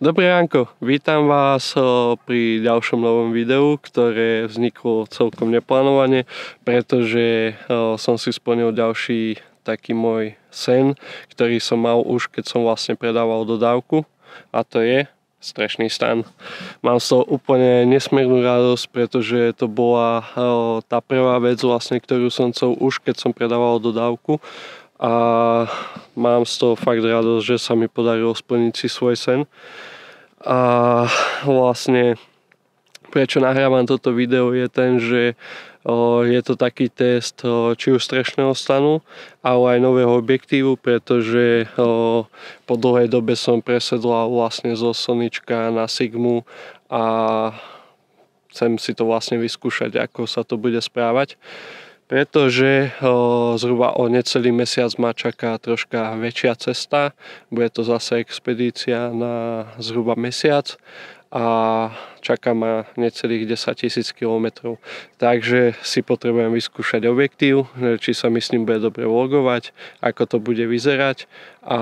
Dobré ránko, vítam vás pri ďalšom novom videu, ktoré vzniklo celkom neplánovane, pretože som si splnil ďalší taký môj sen, ktorý som mal už keď som vlastne predával dodávku, a to je strešný stan. Mám z toho úplne nesmiernu radosť, pretože to bola tá prvá vec vlastne, ktorú som chcel už keď som predával dodávku. A mám z toho fakt radosť, že sa mi podarilo splniť si svoj sen. A vlastne prečo nahrávam toto video je ten, že je to taký test či už strešného stanu, ale aj nového objektívu, pretože po dlhej dobe som presedlal vlastne zo Sonyčka na Sigmu a chcem si to vlastne vyskúšať, ako sa to bude správať. Pretože zhruba o necelý mesiac ma čaká troška väčšia cesta. Bude to zase expedícia na zhruba mesiac a čaká ma necelých 10 000 km. Takže si potrebujem vyskúšať objektív, či sa mi s ním bude dobre vlogovať, ako to bude vyzerať a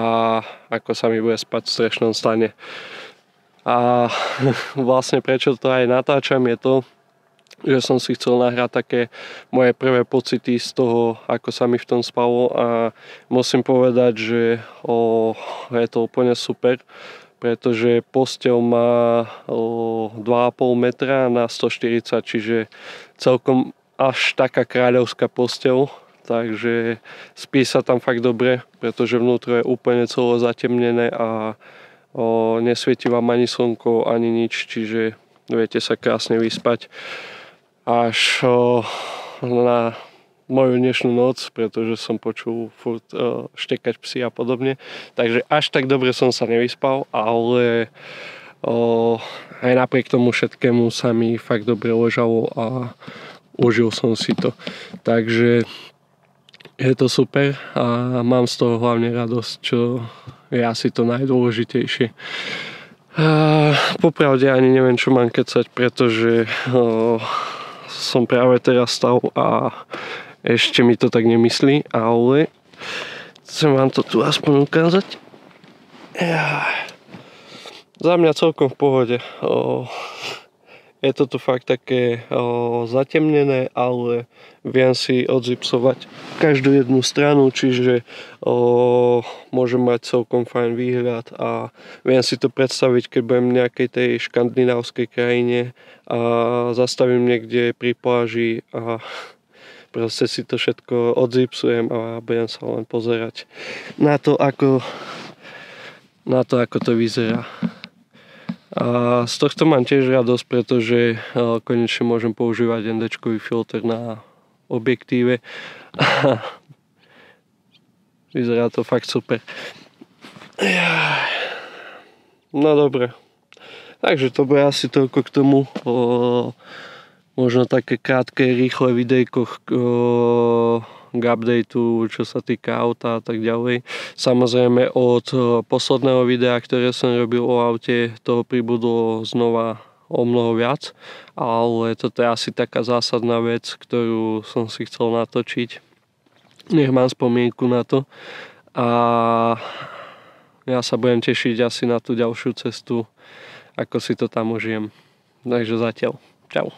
ako sa mi bude spať v strešnom stane. A vlastne prečo to aj natáčam je to, že som si chcel nahrať také moje prvé pocity z toho, ako sa mi v tom spalo, a musím povedať, že je to úplne super, pretože posteľ má 2,5 metra na 140, čiže celkom až taká kráľovská posteľ, takže spí sa tam fakt dobre, pretože vnútro je úplne celo zatemnené a nesvieti vám ani slnko, ani nič, čiže viete sa krásne vyspať až na moju dnešnú noc, pretože som počul furt štekať psy a podobne. Takže až tak dobre som sa nevyspal, ale aj napriek tomu všetkému sa mi fakt dobre ležalo a užil som si to. Takže je to super a mám z toho hlavne radosť, čo je asi to najdôležitejšie. Popravde ani neviem, čo mám kecať, pretože som práve teraz stal a ešte mi to tak nemyslí, ale chcem vám to tu aspoň ukázať. Za mňa celkom v pohode. Je to tu fakt také zatemnené, ale viem si odzipsovať každú jednu stranu, čiže môžem mať celkom fajn výhľad a viem si to predstaviť, keď budem v nejakej tej škandinávskej krajine a zastavím niekde pri pláži a proste si to všetko odzipsujem a budem sa len pozerať na to, ako to vyzerá. A z tohto mám tiež radosť, pretože konečne môžem používať ND-čkový filter na objektíve. Vyzerá to fakt super. No dobre. Takže to bude asi toľko k tomu. Možno také krátke, rýchle videjko k updateu, čo sa týka auta a tak ďalej. Samozrejme od posledného videa, ktoré som robil o aute, toho pribudlo znova o mnoho viac, ale toto je asi taká zásadná vec, ktorú som si chcel natočiť. Nech mám spomienku na to a ja sa budem tešiť asi na tú ďalšiu cestu, ako si to tam užijem. Takže zatiaľ. Čau.